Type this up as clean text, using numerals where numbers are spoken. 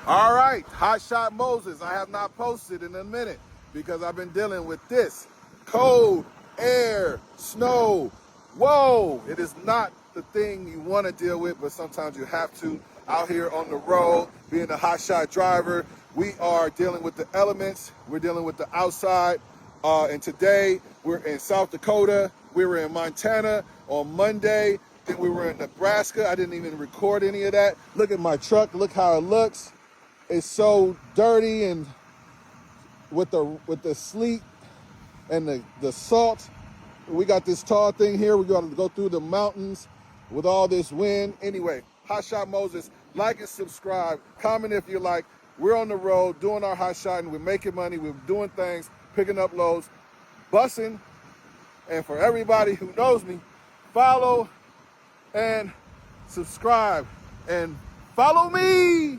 All right, Hot Shot Moses. I have not posted in a minute because I've been dealing with this cold air, snow. Whoa, it is not the thing you want to deal with, but sometimes you have to. Out here on the road, being a hot shot driver, we are dealing with the elements. We're dealing with the outside. And today we're in South Dakota. We were in Montana on Monday. Then we were in Nebraska. I didn't even record any of that. Look at my truck. Look how it looks. It's so dirty and with the sleet and the salt. We got this tall thing here. We got to go through the mountains with all this wind. Anyway, Hot Shot Moses, like and subscribe. Comment if you like. We're on the road doing our hot shotting. We're making money. We're doing things, picking up loads, bussing. And for everybody who knows me, follow and subscribe and follow me.